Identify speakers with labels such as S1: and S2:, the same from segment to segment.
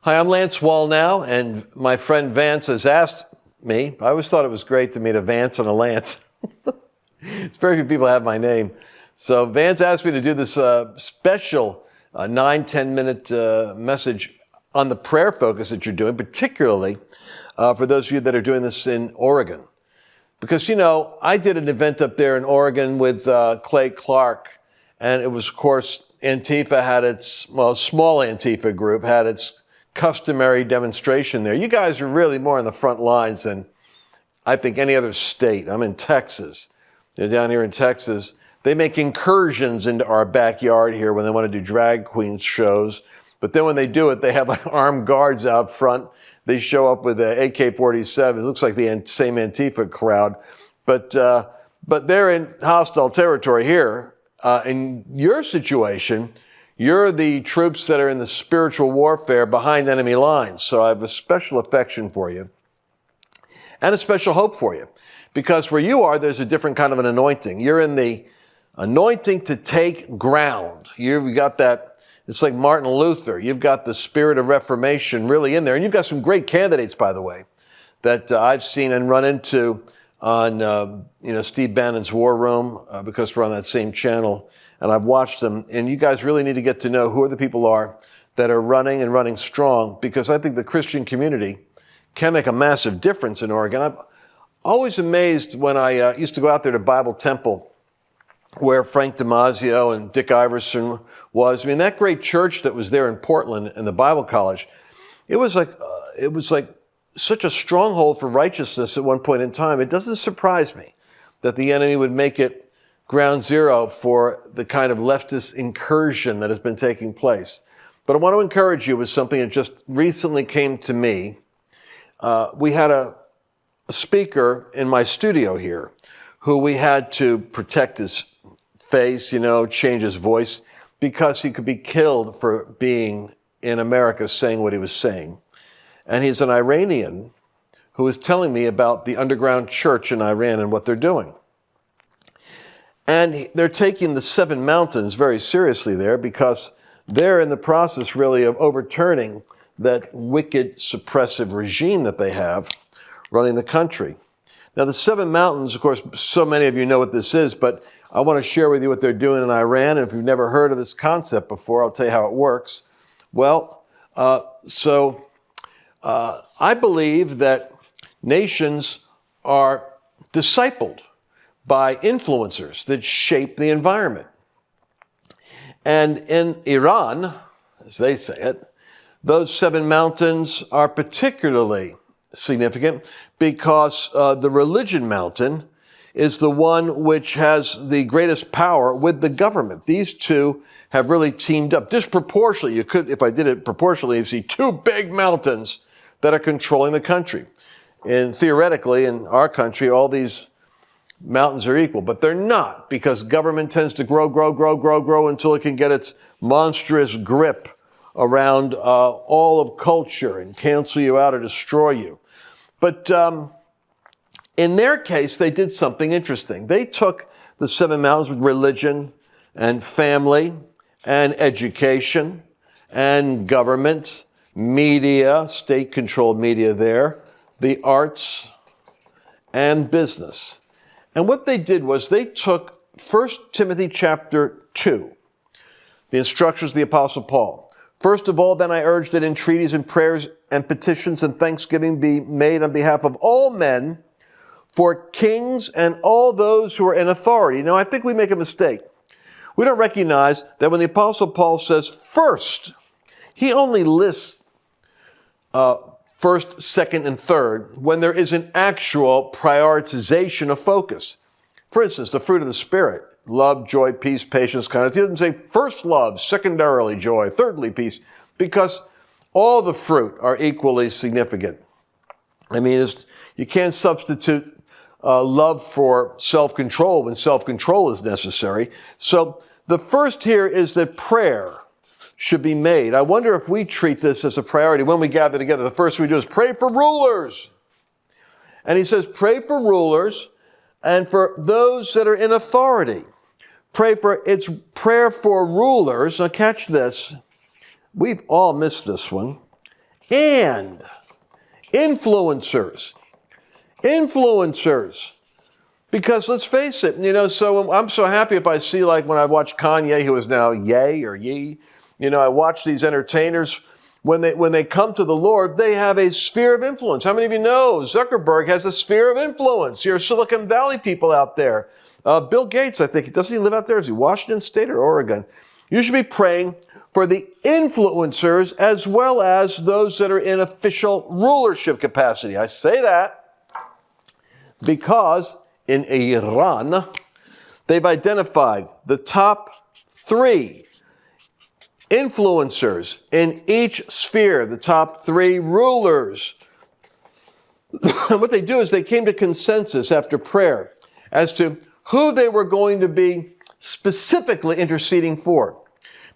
S1: Hi, I'm Lance Wallnau, and my friend Vance has asked me. I always thought it was great to meet a Vance and a Lance. It's very few people have my name. So Vance asked me to do this special 9-10 minute message on the prayer focus that you're doing, particularly for those of you that are doing this in Oregon. Because, you know, I did an event up there in Oregon with Clay Clark, and it was, of course, Antifa had its, well, small Antifa group had its customary demonstration there. You guys are really more on the front lines than I think any other state. I'm in Texas. They're down here in Texas. They make incursions into our backyard here when they want to do drag queen shows. But then when they do it, they have like armed guards out front. They show up with an AK-47. It looks like the same Antifa crowd. But they're in hostile territory here. In your situation, you're the troops that are in the spiritual warfare behind enemy lines. So I have a special affection for you and a special hope for you. Because where you are, there's a different kind of an anointing. You're in the anointing to take ground. You've got that, it's like Martin Luther. You've got the spirit of Reformation really in there. And you've got some great candidates, by the way, that I've seen and run into on, Steve Bannon's War Room, because we're on that same channel. And I've watched them, and you guys really need to get to know who the people are that are running and running strong, because I think the Christian community can make a massive difference in Oregon. I'm always amazed when I used to go out there to Bible Temple, where Frank Damasio and Dick Iverson was. I mean, that great church that was there in Portland and the Bible College, it was like such a stronghold for righteousness at one point in time. It doesn't surprise me that the enemy would make it ground zero for the kind of leftist incursion that has been taking place. But I want to encourage you with something that just recently came to me. We had a speaker in my studio here who we had to protect his face, change his voice, because he could be killed for being in America saying what he was saying. And he's an Iranian who was telling me about the underground church in Iran and what they're doing. And they're taking the 7 mountains very seriously there, because they're in the process really of overturning that wicked suppressive regime that they have running the country. Now, the 7 mountains, of course, so many of you know what this is, but I want to share with you what they're doing in Iran. And if you've never heard of this concept before, I'll tell you how it works. Well, I believe that nations are discipled by influencers that shape the environment. And in Iran, as they say it, those 7 mountains are particularly significant because the religion mountain is the one which has the greatest power with the government. These two have really teamed up disproportionately. You could, if I did it proportionally, you'd see 2 big mountains that are controlling the country. And theoretically, in our country, all these mountains are equal, but they're not, because government tends to grow until it can get its monstrous grip around all of culture and cancel you out or destroy you. But in their case, they did something interesting. They took the 7 mountains with religion and family and education and government, media, state-controlled media there, the arts, and business. And what they did was they took 1 Timothy chapter 2, the instructions of the Apostle Paul. First of all, then I urge that entreaties and prayers and petitions and thanksgiving be made on behalf of all men, for kings and all those who are in authority. Now, I think we make a mistake. We don't recognize that when the Apostle Paul says first, he only lists first, second, and third when there is an actual prioritization of focus. For instance, the fruit of the Spirit, love, joy, peace, patience, kindness. He doesn't say first love, secondarily joy, thirdly peace, because all the fruit are equally significant. I mean, you can't substitute love for self-control when self-control is necessary. So the first here is that prayer should be made. I wonder if we treat this as a priority when we gather together. The first thing we do is pray for rulers. And he says, pray for rulers and for those that are in authority. It's prayer for rulers. Now catch this. We've all missed this one. and influencers. Influencers. Because let's face it, so I'm so happy if I see, like when I watch Kanye, who is now Ye or Ye, I watch these entertainers, when they come to the Lord, they have a sphere of influence. How many of you know Zuckerberg has a sphere of influence? Your Silicon Valley people out there. Bill Gates, I think, doesn't he live out there? Is he Washington State or Oregon? You should be praying for the influencers as well as those that are in official rulership capacity. I say that because in Iran, they've identified the top 3 influencers in each sphere, the top 3 rulers. What they do is they came to consensus after prayer as to who they were going to be specifically interceding for.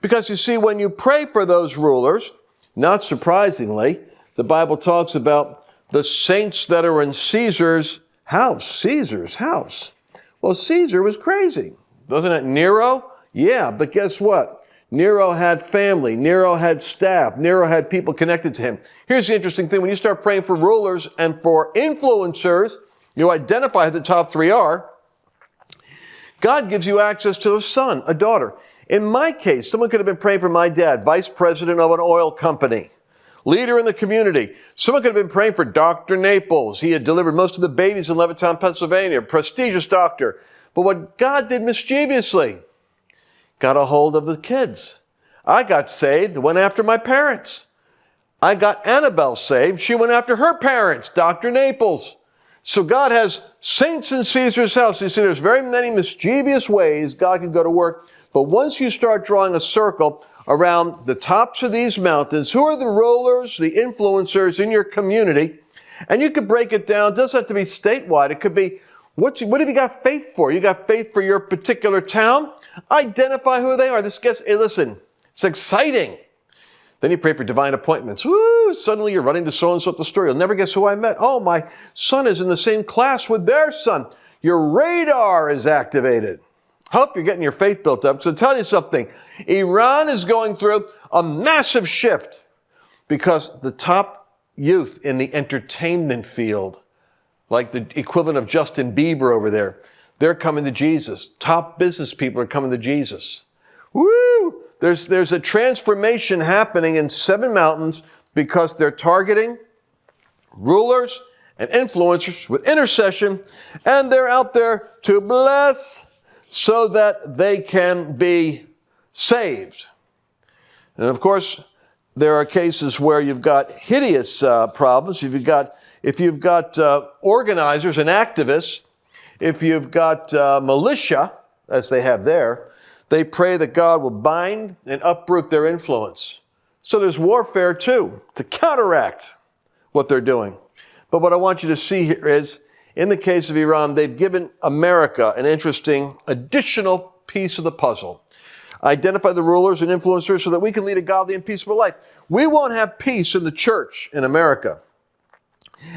S1: Because you see, when you pray for those rulers, not surprisingly, the Bible talks about the saints that are in Caesar's house. Caesar's house. Well, Caesar was crazy. Wasn't it Nero? Yeah, but guess what? Nero had family. Nero had staff. Nero had people connected to him. Here's the interesting thing. When you start praying for rulers and for influencers, you identify who the top 3 are. God gives you access to a son, a daughter. In my case, someone could have been praying for my dad, vice president of an oil company, leader in the community. Someone could have been praying for Dr. Naples. He had delivered most of the babies in Levittown, Pennsylvania, prestigious doctor. But what God did mischievously, got a hold of the kids. I got saved, went after my parents. I got Annabelle saved. She went after her parents, Dr. Naples. So God has saints in Caesar's house. You see, there's very many mischievous ways God can go to work. But once you start drawing a circle around the tops of these mountains, who are the rulers, the influencers in your community? And you could break it down. It doesn't have to be statewide. It could be, what have you got faith for? You got faith for your particular town? Identify who they are. Listen, it's exciting. Then you pray for divine appointments. Woo! Suddenly you're running to so-and-so at the store. You'll never guess who I met. Oh, my son is in the same class with their son. Your radar is activated. Hope you're getting your faith built up. So tell you something. Iran is going through a massive shift because the top youth in the entertainment field, like the equivalent of Justin Bieber over there, they're coming to Jesus. Top business people are coming to Jesus. Woo! There's a transformation happening in 7 mountains because they're targeting rulers and influencers with intercession, and they're out there to bless so that they can be saved. And of course, there are cases where you've got hideous problems. If you've got organizers and activists, if you've got militia, as they have there, they pray that God will bind and uproot their influence. So there's warfare too, to counteract what they're doing. But what I want you to see here is, in the case of Iran, they've given America an interesting additional piece of the puzzle. Identify the rulers and influencers so that we can lead a godly and peaceful life. We won't have peace in the church in America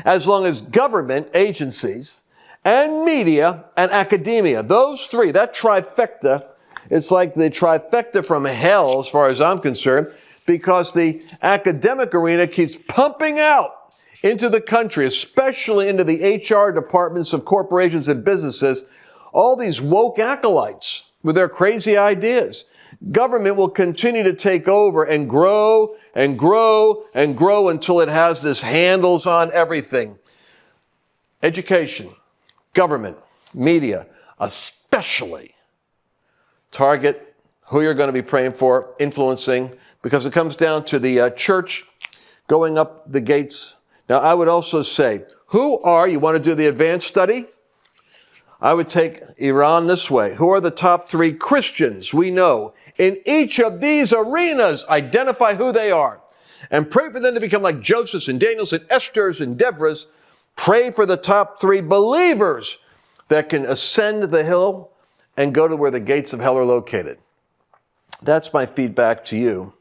S1: as long as government agencies and media and academia, those 3, that trifecta, it's like the trifecta from hell as far as I'm concerned, because the academic arena keeps pumping out into the country, especially into the HR departments of corporations and businesses, all these woke acolytes with their crazy ideas. Government will continue to take over and grow and grow and grow until it has this handles on everything. Education, government, media, especially target who you're going to be praying for, influencing, because it comes down to the church going up the gates. Now, I would also say, you want to do the advanced study? I would take Iran this way. Who are the top 3 Christians we know in each of these arenas? Identify who they are and pray for them to become like Joseph's and Daniel's and Esther's and Deborah's. Pray for the top 3 believers that can ascend the hill and go to where the gates of hell are located. That's my feedback to you.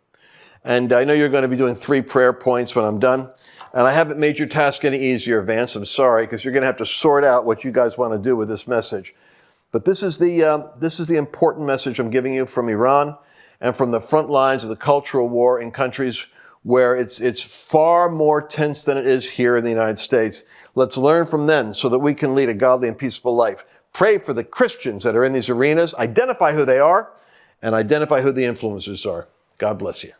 S1: And I know you're going to be doing 3 prayer points when I'm done. And I haven't made your task any easier, Vance. I'm sorry, because you're going to have to sort out what you guys want to do with this message. But this is the important message I'm giving you from Iran and from the front lines of the cultural war in countries where it's far more tense than it is here in the United States. Let's learn from them so that we can lead a godly and peaceful life. Pray for the Christians that are in these arenas, identify who they are, and identify who the influencers are. God bless you.